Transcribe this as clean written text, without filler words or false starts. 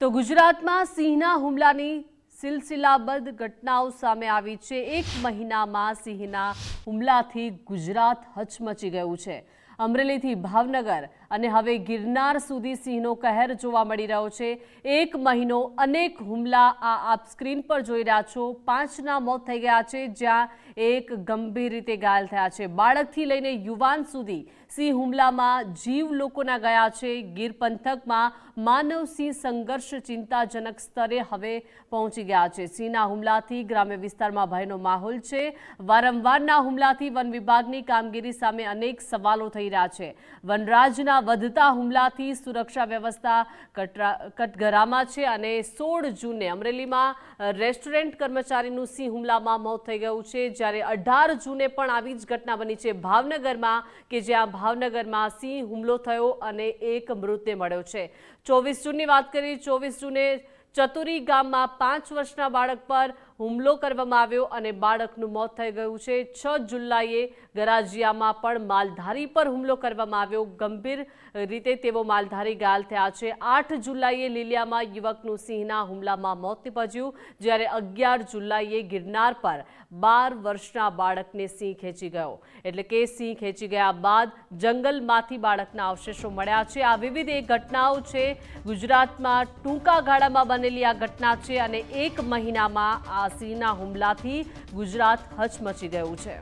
તો ગુજરાતમાં સિંહના હુમલાની સિલસિલાબદ્ધ ઘટનાઓ સામે આવી છે। એક મહિનામાં સિંહના હુમલાથી ગુજરાત હચમચી ગયું છે। અમરેલીથી ભાવનગર અને હવે ગિરનાર સુધી સિંહનો કહેર જોવા મળી રહ્યો છે। એક મહિનો અનેક હુમલા આપ સ્ક્રીન પર જોઈ રહ્યા છો। 5ના મોત થઈ ગયા છે, જ્યાં એક ગંભીર રીતે ઘાયલ થયા છે। બાળકથી લઈને યુવાન સુધી સિંહ હુમલામાં જીવ લોકોના ગયા છે। ગીર પંથકમાં માનવ સિંહ સંઘર્ષ ચિંતાજનક સ્તરે હવે પહોંચી ગયા છે। સિંહના હુમલાથી ગ્રામ્ય વિસ્તારમાં ભયનો માહોલ છે। વારંવારના હુમલાથી વન વિભાગની કામગીરી સામે અનેક સવાલો થઈ રહ્યા છે। વનરાજના વધતા હુમલાથી સુરક્ષા વ્યવસ્થા કટઘરામાં છે અને 16 જૂને અમરેલીમાં રેસ્ટોરન્ટ કર્મચારીનું સિંહ હુમલામાં મોત થઈ ગયું છે, જ્યારે 18 જૂને પણ આવી જ ઘટના બની છે ભાવનગરમાં, કે જ્યાં ભાવનગરમાં સિંહ હુમલો થયો અને એક મૃતદેહ મળ્યો છે। 24 જૂનની વાત કરીએ, 24 જૂને ચતુરી ગામમાં 5 વર્ષના બાળક પર હુમલો કરવામાં આવ્યો અને બાળકનું મોત થઈ ગયું છે। 6 જુલાઈએ ગરાજિયામાં પણ માલધારી પર હુમલો કરવામાં આવ્યો। ગંભીર રીતે તેઓ માલધારી ઘાયલ થયા છે। 8 જુલાઈએ લીલિયામાં યુવકનું સિંહના હુમલામાં મોત નીપજ્યું, જ્યારે 11 જુલાઈએ ગિરનાર પર 12 વર્ષના બાળકને સિંહ ખેંચી ગયો। એટલે કે સિંહ ખેંચી ગયા બાદ જંગલમાંથી બાળકના અવશેષો મળ્યા છે। આ વિવિધ ઘટનાઓ છે। ગુજરાતમાં ટૂંકા ગાળામાં બનેલી આ ઘટના છે અને એક મહિનામાં આ સિંહના હુમલાથી ગુજરાત હચમચી ગયું છે।